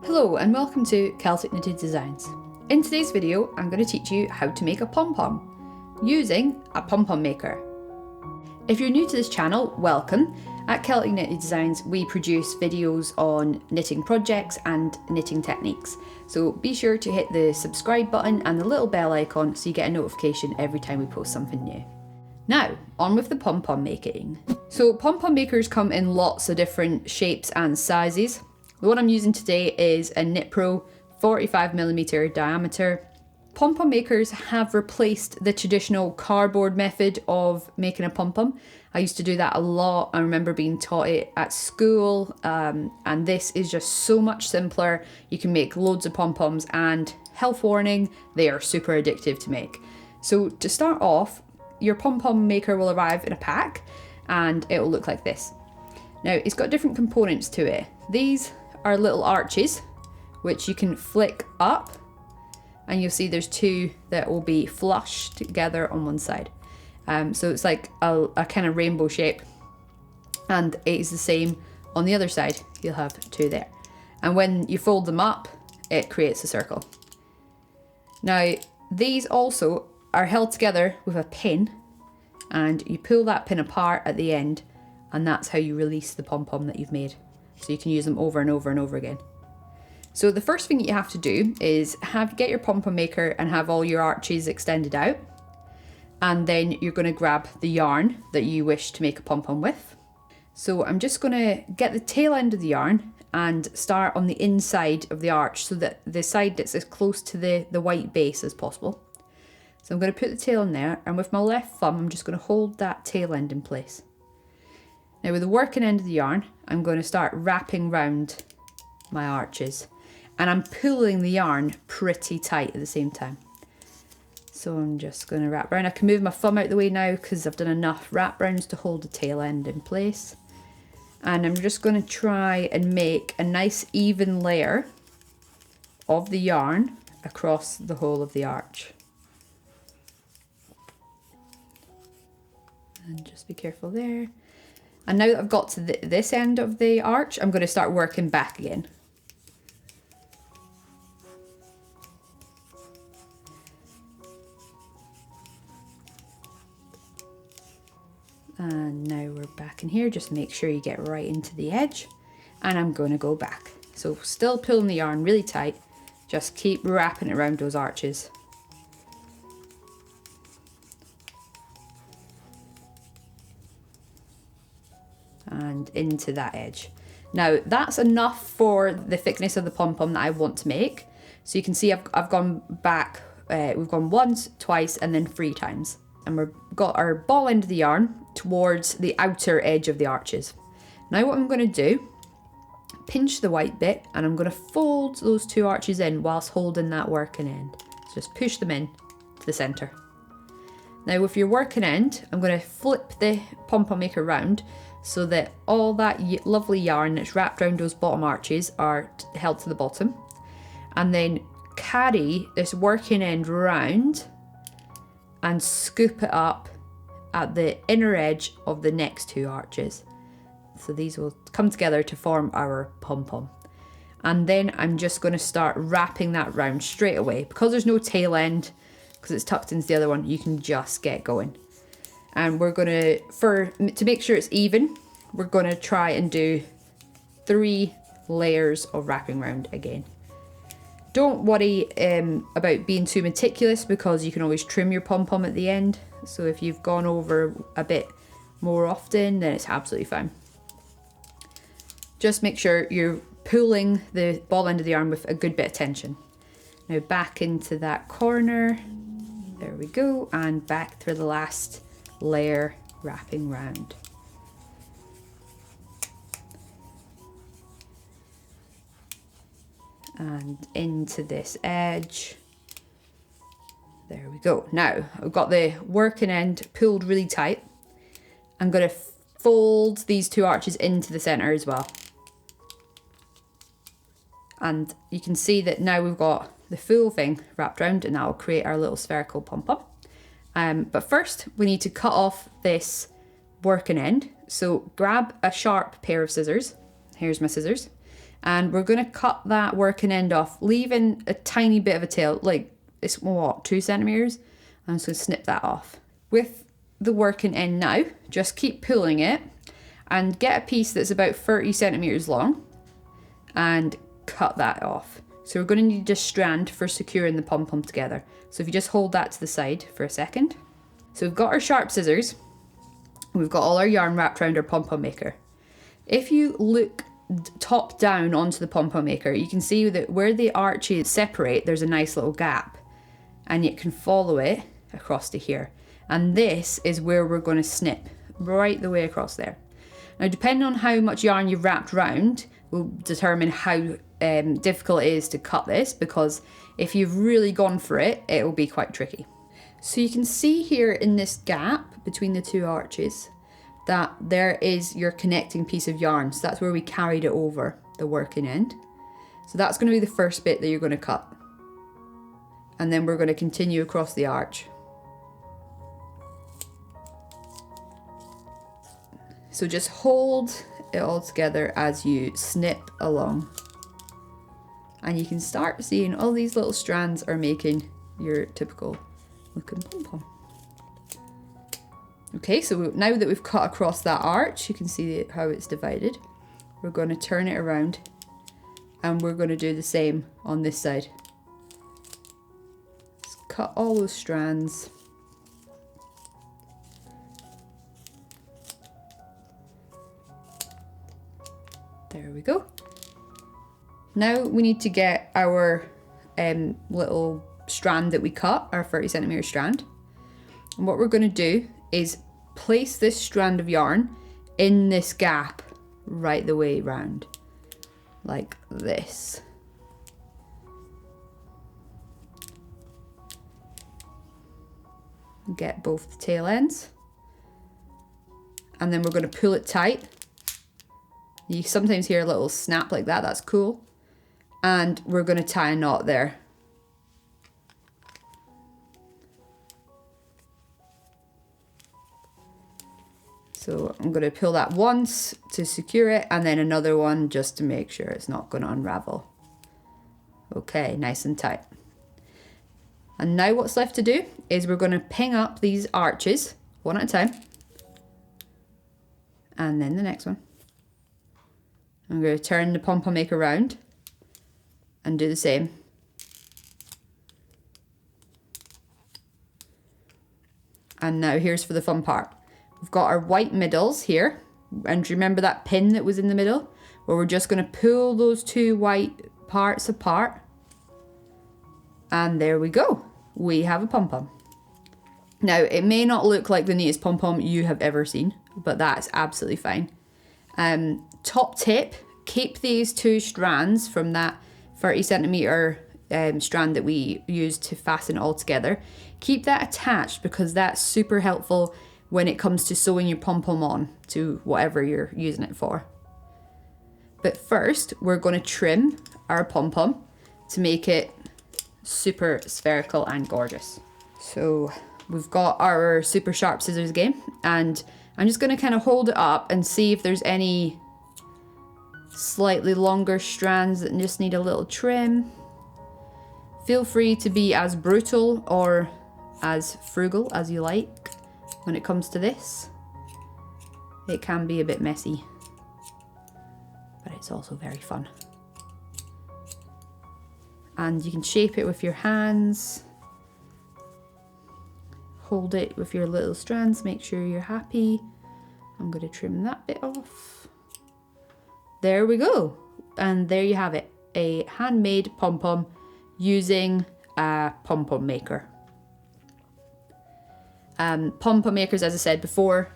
Hello and welcome to Celtic Knitted Designs. In today's video I'm going to teach you how to make a pom-pom using a pom-pom maker. If you're new to this channel, welcome. At Celtic Knitted Designs we produce videos on knitting projects and knitting techniques, so be sure to hit the subscribe button and the little bell icon so you get a notification every time we post something new. Now, on with the pom-pom making. So pom-pom makers come in lots of different shapes and sizes. The one I'm using today is a KnitPro 45mm diameter. Pom-pom makers have replaced the traditional cardboard method of making a pom-pom. I used to do that a lot. I remember being taught it at school, and this is just so much simpler. You can make loads of pom-poms, and health warning, they are super addictive to make. So to start off, your pom-pom maker will arrive in a pack and it will look like this. Now it's got different components to it. These are little arches which you can flick up, and you'll see there's two that will be flush together on one side. So it's like a kind of rainbow shape, and it is the same on the other side. You'll have two there, and when you fold them up it creates a circle. Now these also are held together with a pin, and you pull that pin apart at the end, and that's how you release the pom-pom that you've made. So you can use them over and over and over again. So the first thing you have to do is get your pom-pom maker and have all your arches extended out. And then you're going to grab the yarn that you wish to make a pom-pom with. So I'm just going to get the tail end of the yarn and start on the inside of the arch, so that the side that's as close to the white base as possible. So I'm going to put the tail in there, and with my left thumb I'm just going to hold that tail end in place. Now with the working end of the yarn, I'm going to start wrapping round my arches, and I'm pulling the yarn pretty tight at the same time. So I'm just going to wrap around. I can move my thumb out the way now because I've done enough wrap rounds to hold the tail end in place. And I'm just going to try and make a nice even layer of the yarn across the whole of the arch. And just be careful there. And now that I've got to this end of the arch, I'm going to start working back again. And now we're back in here. Just make sure you get right into the edge. And I'm going to go back. So still pulling the yarn really tight. Just keep wrapping it around those arches. And into that edge. Now that's enough for the thickness of the pom-pom that I want to make. So you can see I've gone back, we've gone once, twice, and then 3 times. And we've got our ball end of the yarn towards the outer edge of the arches. Now what I'm going to do, pinch the white bit, and I'm going to fold those 2 arches in whilst holding that working end. So just push them in to the centre. Now with your working end, I'm going to flip the pom-pom maker round so that all that lovely yarn that's wrapped around those bottom arches are held to the bottom. And then carry this working end round and scoop it up at the inner edge of the next 2 arches. So these will come together to form our pom-pom. And then I'm just going to start wrapping that round straight away. Because there's no tail end, because it's tucked into the other one, you can just get going. And we're going to make sure it's even, we're going to try and do 3 layers of wrapping round again. Don't worry about being too meticulous, because you can always trim your pom-pom at the end. So if you've gone over a bit more often, then it's absolutely fine. Just make sure you're pulling the ball end of the yarn with a good bit of tension. Now back into that corner, there we go, and back through the last layer, wrapping round. And into this edge. There we go. Now I've got the working end pulled really tight. I'm going to fold these 2 arches into the centre as well. And you can see that now we've got the full thing wrapped around, and that will create our little spherical pom-pom. But first we need to cut off this working end. So grab a sharp pair of scissors. Here's my scissors. And we're going to cut that working end off, leaving a tiny bit of a tail, like it's what, 2 centimeters. I'm just going to snip that off. With the working end now, just keep pulling it and get a piece that's about 30 centimeters long and cut that off. So we're going to need a strand for securing the pom-pom together. So if you just hold that to the side for a second. So we've got our sharp scissors. We've got all our yarn wrapped around our pom-pom maker. If you look top down onto the pom-pom maker, you can see that where the arches separate, there's a nice little gap, and you can follow it across to here. And this is where we're going to snip right the way across there. Now, depending on how much yarn you've wrapped round will determine how difficult it is to cut this, because if you've really gone for it, it will be quite tricky. So you can see here in this gap between the 2 arches that there is your connecting piece of yarn. So that's where we carried it over the working end. So that's going to be the first bit that you're going to cut. And then we're going to continue across the arch. So just hold it all together as you snip along. And you can start seeing all these little strands are making your typical looking pom-pom. Okay, so now that we've cut across that arch, you can see how it's divided. We're going to turn it around and we're going to do the same on this side. Just cut all those strands. There we go. Now we need to get our little strand that we cut, our 30 centimeter strand. And what we're going to do is place this strand of yarn in this gap right the way round, like this. Get both the tail ends, and then we're going to pull it tight. You sometimes hear a little snap like that, that's cool. And we're going to tie a knot there. So I'm going to pull that once to secure it, and then another one just to make sure it's not going to unravel. Okay, nice and tight. And now what's left to do is we're going to ping up these arches one at a time. And then the next one. I'm going to turn the pom-pom maker around and do the same. And now here's for the fun part. We've got our white middles here, and remember that pin that was in the middle? Well, we're just going to pull those 2 white parts apart, and there we go. We have a pom-pom. Now, it may not look like the neatest pom-pom you have ever seen, but that's absolutely fine. Top tip, keep these 2 strands from that 30 centimeter strand that we used to fasten it all together. Keep that attached, because that's super helpful when it comes to sewing your pom-pom on to whatever you're using it for. But first, we're going to trim our pom-pom to make it super spherical and gorgeous. So we've got our super sharp scissors again, and I'm just going to kind of hold it up and see if there's any slightly longer strands that just need a little trim. Feel free to be as brutal or as frugal as you like when it comes to this. It can be a bit messy, but it's also very fun. And you can shape it with your hands. Hold it with your little strands, make sure you're happy. I'm going to trim that bit off. There we go. And there you have it, a handmade pom-pom using a pom-pom maker. Pom-pom makers, as I said before,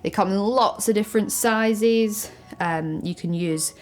they come in lots of different sizes. You can use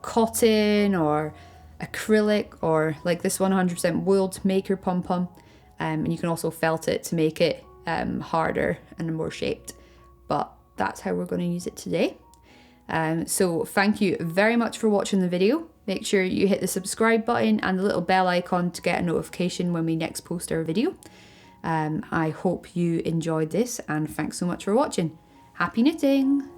cotton or acrylic, or like this one, 100% wool to make your pom-pom. And you can also felt it to make it harder and more shaped. But that's how we're going to use it today. So thank you very much for watching the video. Make sure you hit the subscribe button and the little bell icon to get a notification when we next post our video. I hope you enjoyed this, and thanks so much for watching. Happy knitting!